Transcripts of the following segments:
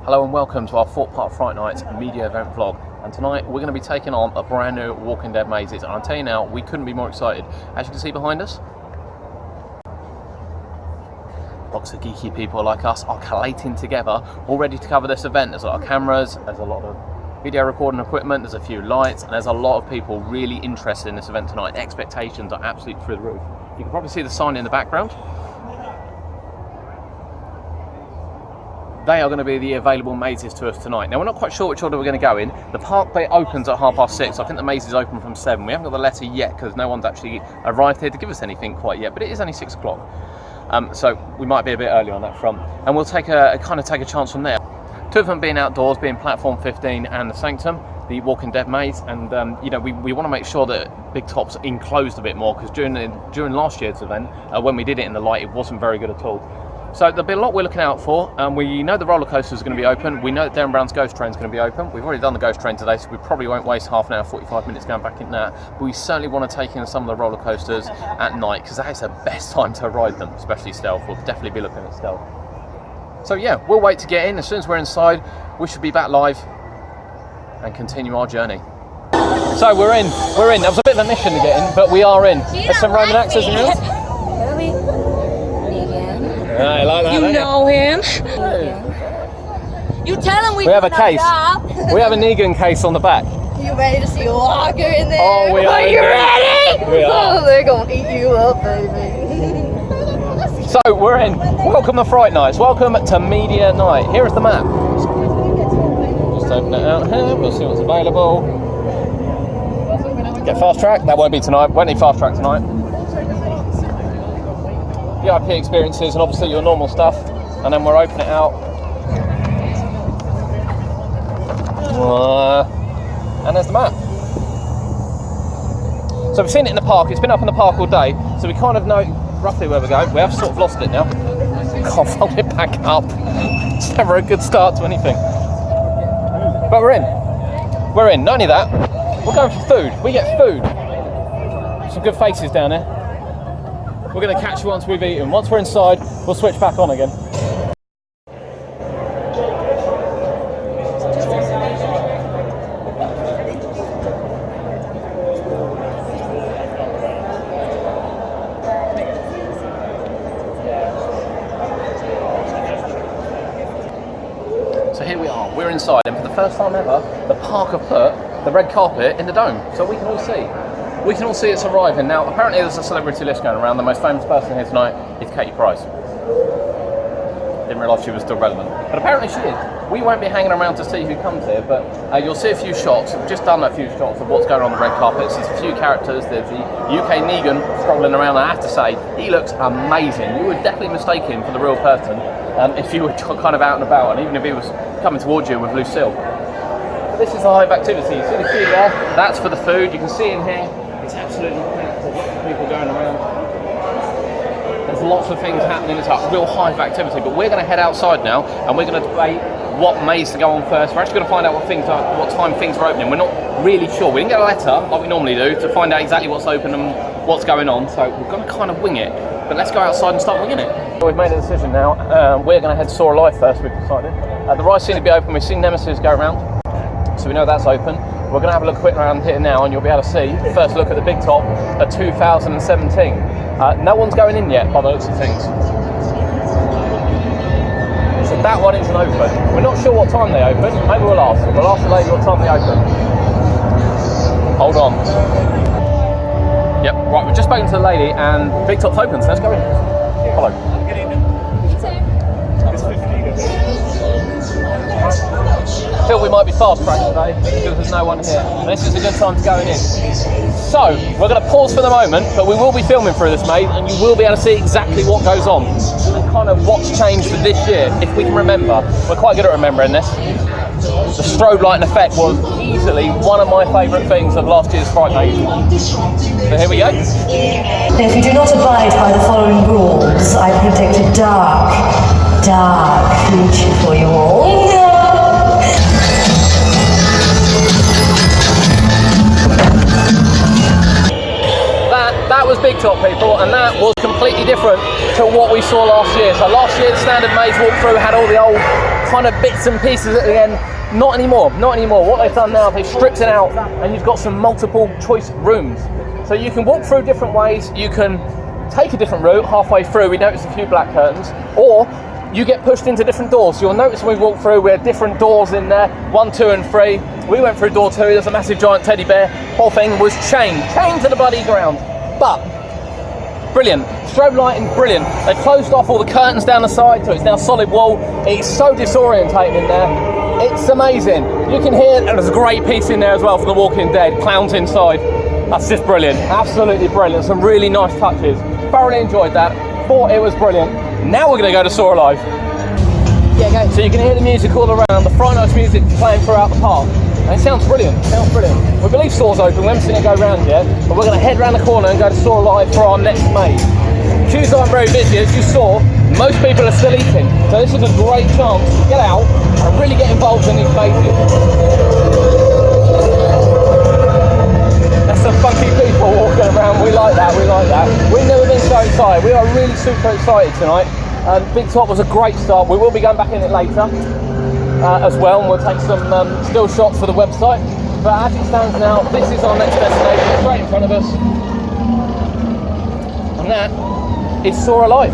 Hello and welcome to our Thorpe Park Fright Nights media event vlog. And tonight we're going to be taking on a brand new Walking Dead mazes. And I'll tell you now, we couldn't be more excited. As you can see behind us, lots of geeky people like us are collating together, all ready to cover this event. There's a lot of cameras, there's a lot of video recording equipment, there's a few lights, and there's a lot of people really interested in this event tonight. The expectations are absolutely through the roof. You can probably see the sign in the background. They are going to be the available mazes to us tonight. Now, we're not quite sure which order we're going to go in. The park bit opens at 6:30. I think the maze is open from 7. We haven't got the letter yet because no one's actually arrived here to give us anything quite yet, but it is only 6 o'clock. So we might be a bit early on that front. And we'll take a chance from there. Two of them being outdoors, being platform 15 and the Sanctum, the Walking Dead maze. And you know, we want to make sure that Big Top's enclosed a bit more, because during last year's event, when we did it in the light, it wasn't very good at all. So there'll be a lot we're looking out for. We know the roller coaster is going to be open. We know that Darren Brown's Ghost Train is going to be open. We've already done the Ghost Train today, so we probably won't waste half an hour, 45 minutes going back in that. But we certainly want to take in some of the roller coasters at night, because that is the best time to ride them, especially stealth. We'll definitely be looking at stealth. So yeah, we'll wait to get in. As soon as we're inside, we should be back live and continue our journey. So we're in. That was a bit of a mission to get in, but we are in. There's some Roman actors in here. I like that. You know him. You tell him we have a case. We have a Negan case on the back. You ready to see a walker in there? Oh, we are. Are you ready? We are. Oh, they're gonna eat you up, baby. So we're in. Welcome to Fright Nights. Welcome to Media Night. Here is the map. Just open it out here. We'll see what's available. Get fast track. That won't be tonight. Won't need fast track tonight. VIP experiences and obviously your normal stuff, and then we'll open it out. And there's the map. So we've seen it in the park. It's been up in the park all day, so we kind of know roughly where we're going. We have sort of lost it now. Can't fold it back up. It's never a good start to anything. But we're in. We're in. Not only that, we're going for food. We get food. Some good faces down there. We're going to catch you once we've eaten. Once we're inside, we'll switch back on again. So here we are, we're inside, and for the first time ever, the park have put the red carpet in the dome, so we can all see. We can all see it's arriving. Now, apparently there's a celebrity list going around. The most famous person here tonight is Katie Price. Didn't realise she was still relevant. But apparently she is. We won't be hanging around to see who comes here, but you'll see a few shots. We've just done a few shots of what's going on the red carpet. There's a few characters. There's the UK Negan strolling around. I have to say, he looks amazing. You would definitely mistake him for the real person if you were kind of out and about, and even if he was coming towards you with Lucille. But this is the hive activity. You see the queue there? That's for the food. You can see in here. It's absolutely packed. There's lots of people going around. There's lots of things happening. It's a real hive activity. But we're going to head outside now, and we're going to debate what maze to go on first. We're actually going to find out what time things are opening. We're not really sure. We didn't get a letter like we normally do to find out exactly what's open and what's going on. So we're going to kind of wing it. But let's go outside and start winging it. So we've made a decision now. We're going to head Saw Alive first. We've decided. The rides seem to be open. We've seen Nemesis go around, so we know that's open. We're going to have a look quick around here now, and you'll be able to see the first look at the Big Top of 2017. No one's going in yet by the looks of things. So that one isn't open. We're not sure what time they open. Maybe we'll ask. We'll ask the lady what time they open. Hold on. Yep, right, we've just spoken to the lady, and Big Top's open, so let's go in. Follow. I feel we might be fast tracked today because there's no one here. And this is a good time to go in. So, we're going to pause for the moment, but we will be filming through this maze, and you will be able to see exactly what goes on and kind of what's changed for this year, if we can remember. We're quite good at remembering this. The strobe lighting effect was easily one of my favourite things of last year's Fright Nights. So here we go. If you do not abide by the following rules, I predict a dark future for you all. That was Big Top, people, and that was completely different to what we saw last year. So last year, the standard maze walkthrough had all the old kind of bits and pieces at the end. Not anymore, not anymore. What they've done now, they've stripped it out and you've got some multiple choice rooms. So you can walk through different ways, you can take a different route. Halfway through we notice a few black curtains, or you get pushed into different doors. So you'll notice when we walk through, we had different doors in there, 1, 2 and 3. We went through door 2, there's a massive giant teddy bear. Whole thing was chained to the bloody ground. But brilliant, strobe lighting, brilliant. They've closed off all the curtains down the side, so it's now solid wall. It's so disorientating in there. It's amazing. You can hear, and there's a great piece in there as well for The Walking Dead, clowns inside. That's just brilliant, absolutely brilliant. Some really nice touches. Thoroughly enjoyed that, thought it was brilliant. Now we're gonna go to Saw Alive. Yeah, go. So you can hear the music all around, the Fright Nights music playing throughout the park. And it sounds brilliant, We believe Saw's open, we haven't seen it go round yet, but we're gonna head round the corner and go to Saw Alive for our next maze. Queues aren't very busy, as you saw, most people are still eating. So this is a great chance to get out and really get involved in these mazes. That's some funky people walking around. We like that. We've never been so excited. We are really super excited tonight. Big Top was a great start. We will be going back in it later as well, and we'll take some still shots for the website. But as it stands now, this is our next destination. It's right in front of us. And that is Saw Alive.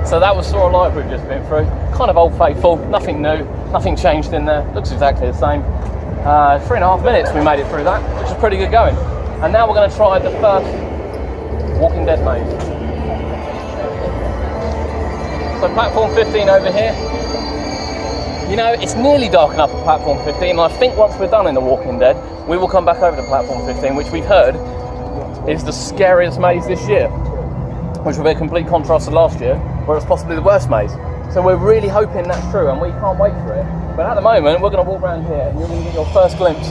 So that was Saw Alive we've just been through. Kind of old faithful, nothing new, nothing changed in there. Looks exactly the same. 3.5 minutes we made it through that, which is pretty good going. And now we're going to try the first Walking Dead maze. So platform 15 over here. You know, it's nearly dark enough at platform 15, and I think once we're done in The Walking Dead, we will come back over to platform 15, which we've heard is the scariest maze this year, which will be a complete contrast to last year, where it's possibly the worst maze. So we're really hoping that's true, and we can't wait for it. But at the moment, we're going to walk around here, and you're going to get your first glimpse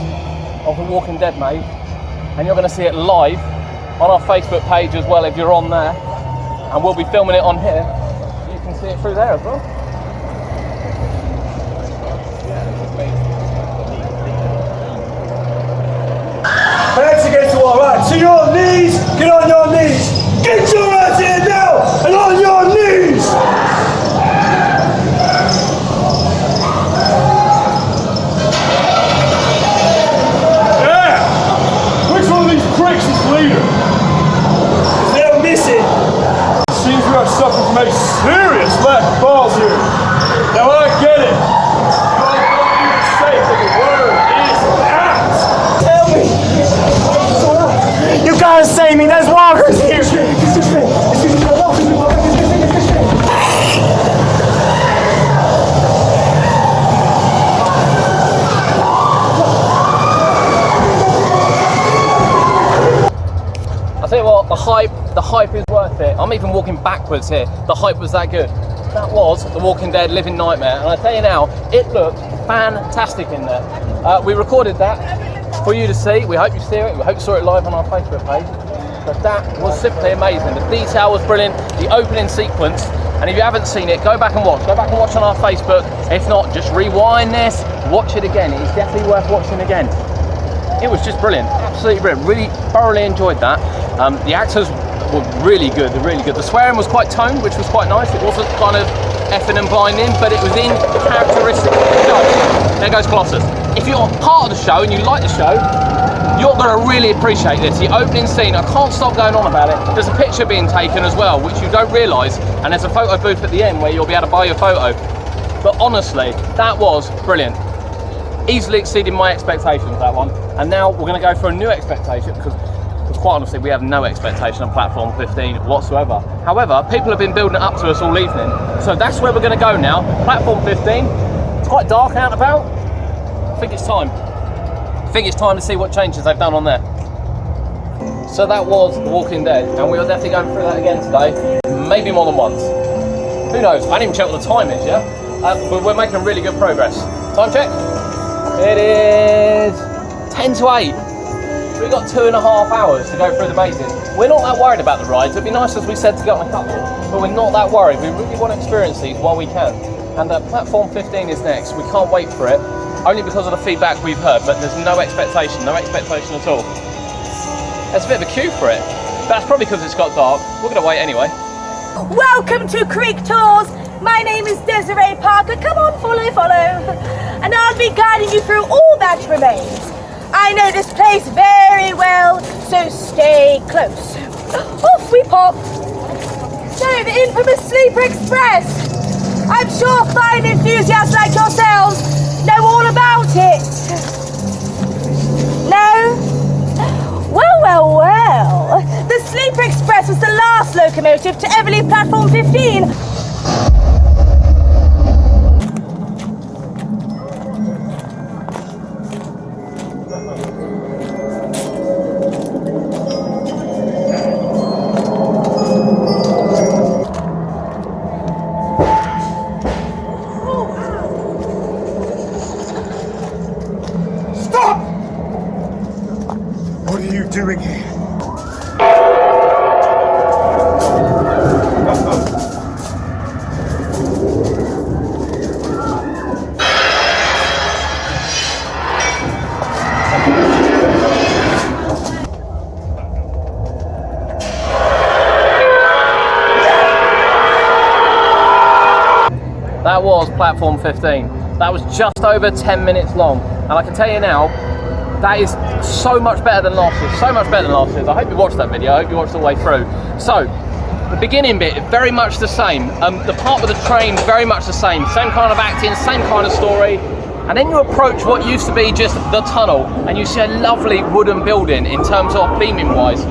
of the Walking Dead maze, and you're going to see it live on our Facebook page as well if you're on there, and we'll be filming it on here. You can see it through there as well. Hands against the wall, right? To your knees, get on your knees. Get your ass in now and on your knees. Yeah. Which one of these pricks is leader? They're missing. It seems we are suffering from a serious lack of balls here. Now I get it. You all don't even say that the word is out. Tell me. You gotta save me, there's walkers here! I tell you what, the hype is worth it. I'm even walking backwards here. The hype was that good. That was The Walking Dead Living Nightmare, and I tell you now, it looked fantastic in there. We recorded that for you to see. We hope you see it. We hope you saw it live on our Facebook page. But that was simply amazing. The detail was brilliant. The opening sequence. And if you haven't seen it, go back and watch. Go back and watch on our Facebook. If not, just rewind this, watch it again. It is definitely worth watching again. It was just brilliant. Absolutely brilliant. Really thoroughly enjoyed that. The actors were really good. The swearing was quite toned, which was quite nice. It wasn't kind of effing and blinding, but it was in characteristic of the show. There goes Colossus. If you're part of the show and you like the show, you're going to really appreciate this. The opening scene, I can't stop going on about it. There's a picture being taken as well, which you don't realise, and there's a photo booth at the end where you'll be able to buy your photo. But honestly, that was brilliant. Easily exceeding my expectations, that one. And now we're going to go for a new expectation, because quite honestly, we have no expectation on platform 15 whatsoever. However, people have been building it up to us all evening, so that's where we're going to go now. Platform 15. It's quite dark out and about. I think it's time. think it's time to see what changes they've done on there. So that was The Walking Dead, and we are definitely going through that again today, maybe more than once. Who knows? I didn't even check what the time is, yeah? But we're making really good progress. Time check. It is 10 to 8. We've got 2.5 hours to go through the mazes. We're not that worried about the rides. It'd be nice, as we said, to get on a couple, but we're not that worried. We really want to experience these while we can. And platform 15 is next. We can't wait for it, only because of the feedback we've heard, but there's no expectation at all. There's a bit of a queue for it. That's probably because it's got dark. We're going to wait anyway. Welcome to Creek Tours. My name is Desiree Parker. Come on, follow. And I'll be guiding you through all that remains. I know this place very well, so stay close. Off we pop. So, the infamous Sleeper Express. I'm sure fine enthusiasts like yourselves know all about it. No? Well. The Sleeper Express was the last locomotive to ever leave platform 15. What are you doing here? That was platform 15. That was just over 10 minutes long. And I can tell you now, that is so much better than last year. So much better than last year. I hope you watched that video. I hope you watched all the way through. So, the beginning bit, very much the same. The part with the train, very much the same. Same kind of acting, same kind of story. And then you approach what used to be just the tunnel, and you see a lovely wooden building in terms of beaming wise.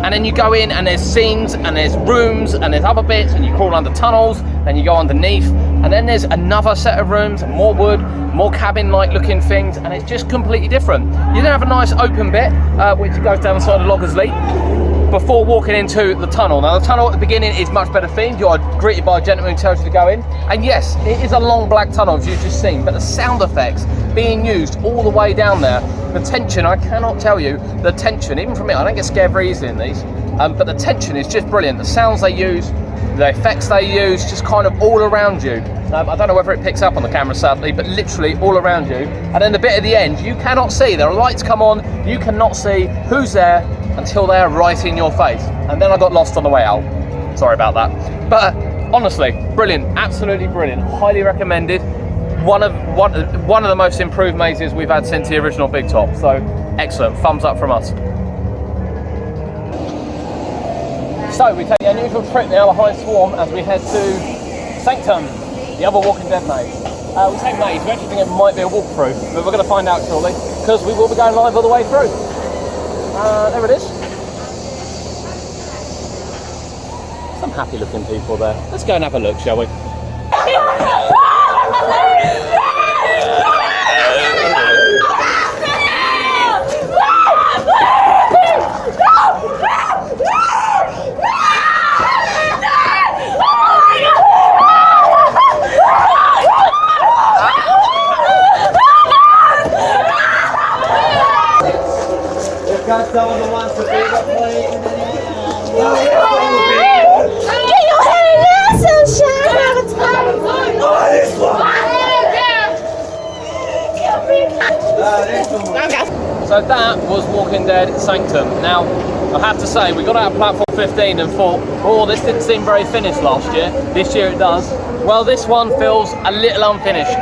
And then you go in, and there's scenes, and there's rooms, and there's other bits, and you crawl under tunnels, and you go underneath, and then there's another set of rooms, more wood, more cabin-like looking things, and it's just completely different. You then have a nice open bit, which goes down the side of Loggers Leap, before walking into the tunnel. Now the tunnel at the beginning is much better themed. You are greeted by a gentleman who tells you to go in, and yes, it is a long black tunnel as you've just seen, but the sound effects being used all the way down there, the tension, I cannot tell you, the tension, even from me, I don't get scared very easily in these, but the tension is just brilliant. The sounds they use, the effects they use, just kind of all around you. I don't know whether it picks up on the camera sadly, but literally all around you. And then the bit at the end, you cannot see, there are lights come on, you cannot see who's there until they are right in your face. And then I got lost on the way out. Sorry about that. But honestly, brilliant, absolutely brilliant, highly recommended. One of the most improved mazes we've had since the original Big Top. So excellent, thumbs up from us. So we take the unusual trip now behind Swarm as we head to Sanctum, the other Walking Dead maze. We say maze, we actually think it might be a walkthrough, but we're going to find out shortly because we will be going live all the way through. There it is. Some happy looking people there. Let's go and have a look, shall we? Someone who wants to be the plate. Get your head in there, sunshine! So that was Walking Dead Sanctum. Now, I have to say, we got out of platform 15 and thought, oh, this didn't seem very finished last year. This year it does. Well, this one feels a little unfinished.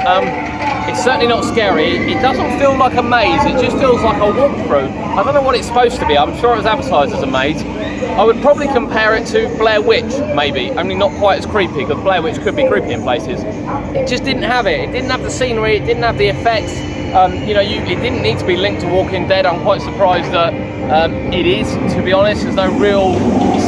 It's certainly not scary. It doesn't feel like a maze. It just feels like a walkthrough. I don't know what it's supposed to be. I'm sure it was advertised as a maze. I would probably compare it to Blair Witch, maybe, only not quite as creepy, because Blair Witch could be creepy in places. It just didn't have it. It didn't have the scenery, it didn't have the effects. You know, it didn't need to be linked to Walking Dead. I'm quite surprised that it is, to be honest. There's no real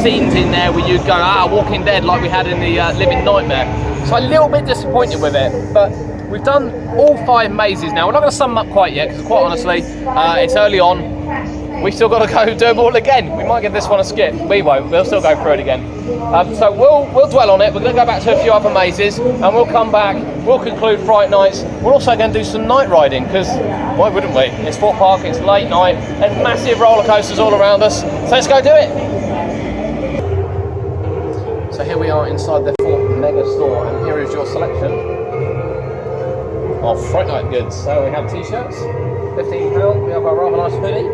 scenes in there where you'd go, Walking Dead, like we had in the Living Nightmare. So a little bit disappointed with it, but we've done all 5 mazes now. We're not going to sum them up quite yet, because quite honestly, it's early on. We've still got to go do them all again. We might give this one a skip. We won't. We'll still go through it again. So we'll dwell on it. We're going to go back to a few other mazes, and we'll come back. We'll conclude Fright Nights. We're also going to do some night riding, because why wouldn't we? It's Thorpe Park. It's late night. There's massive roller coasters all around us. So let's go do it. So here we are inside the Thorpe Mega Store, and here is your selection of Fright Night goods. So we have t-shirts, £15. We have a rather nice hoodie,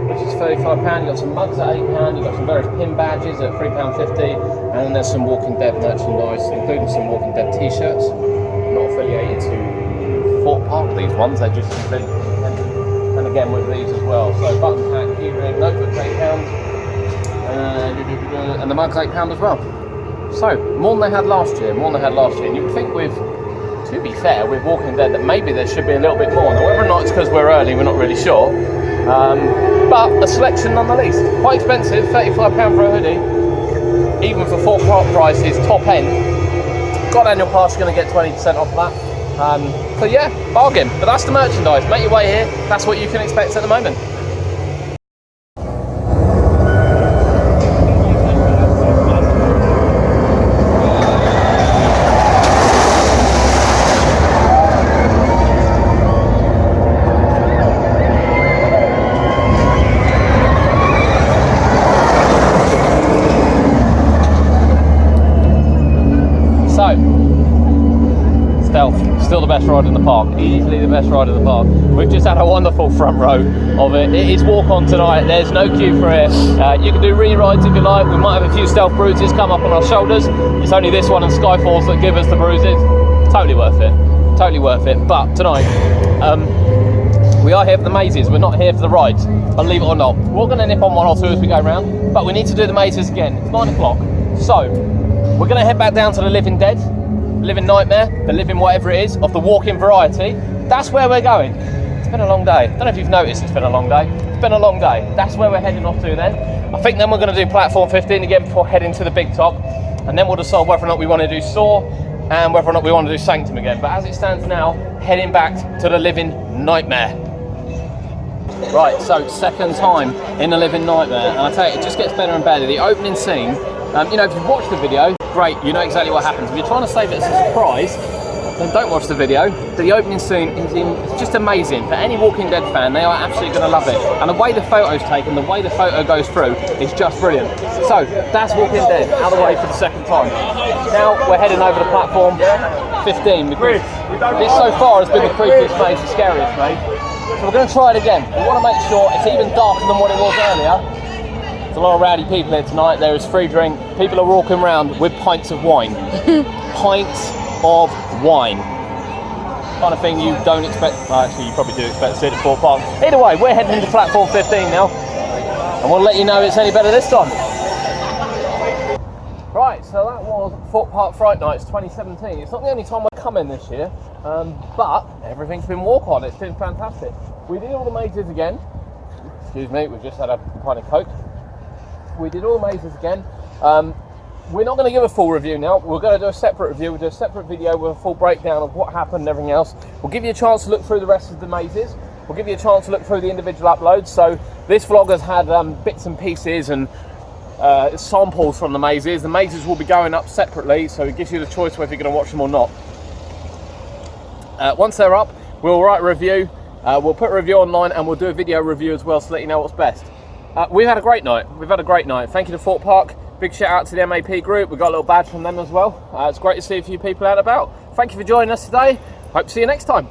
which is £35. You've got some mugs at £8. You've got some various pin badges at £3.50, and then there's some Walking Dead merchandise, including some Walking Dead t-shirts. Not affiliated to Thorpe Park, these ones, they're just completely independent. And again with these as well. So button pack, keyring, notebook's £8, and the mug's £8 as well. So more than they had last year, And you would think with, to be fair, with Walking Dead that maybe there should be a little bit more. Now whether or not it's because we're early, we're not really sure. But a selection nonetheless. Quite expensive, £35 for a hoodie, even for Thorpe Park prices, top end. Got annual pass, you're going to get 20% off that. So yeah, bargain. But that's the merchandise. Make your way here. That's what you can expect at the moment. Still the best ride in the park, easily the best ride in the park. We've just had a wonderful front row of it. It is walk on tonight, there's no queue for it. You can do re-rides if you like. We might have a few stealth bruises come up on our shoulders. It's only this one and Skyfalls that give us the bruises. Totally worth it, totally worth it. But tonight, we are here for the mazes, we're not here for the rides, believe it or not. We're going to nip on one or two as we go around, but we need to do the mazes again. It's 9 o'clock, so we're going to head back down to the Living Dead, Living Nightmare, the Living whatever it is, of the walk-in variety. That's where we're going. It's been a long day. I don't know if you've noticed it's been a long day. It's been a long day. That's where we're heading off to then. I think then we're going to do platform 15 again before heading to the big top, and then we'll decide whether or not we want to do Saw and whether or not we want to do Sanctum again. But as it stands now, heading back to the Living Nightmare. Right, so second time in the Living Nightmare, and I tell you, it just gets better and better. The opening scene, you know, if you've watched the video, great, you know exactly what happens. If you're trying to save it as a surprise, then don't watch the video. The opening scene is just amazing. For any Walking Dead fan, they are absolutely going to love it. And the way the photo's taken, the way the photo goes through, is just brilliant. So, that's Walking Dead, out of the way for the second time. Now, we're heading over to platform 15, because this so far has been the creepiest maze, the scariest maze. So we're going to try it again. We want to make sure it's even darker than what it was earlier. There's a lot of rowdy people here tonight. There is free drink. People are walking around with pints of wine. Pints of wine. Kind of thing you don't expect. Well, actually, you probably do expect to see it at Thorpe Park. Either way, we're heading into platform 15 now, and we'll let you know if it's any better this time. Right, so that was Thorpe Park Fright Nights 2017. It's not the only time we're coming this year, but everything's been walk on. It's been fantastic. We did all the mazes again. Excuse me, we've just had a pint of Coke. We did all the mazes again. We're not going to give a full review now. We're going to do a separate review. We'll do a separate video with a full breakdown of what happened and everything else. We'll give you a chance to look through the rest of the mazes. We'll give you a chance to look through the individual uploads. So this vlog has had bits and pieces and samples from the mazes. The mazes will be going up separately, so it gives you the choice whether you're going to watch them or not. Once they're up, we'll write a review. We'll put a review online, and we'll do a video review as well to let you know what's best. We've had a great night. Thank you to Thorpe Park. Big shout out to the MAP group. We got a little badge from them as well. It's great to see a few people out and about. Thank you for joining us today. Hope to see you next time.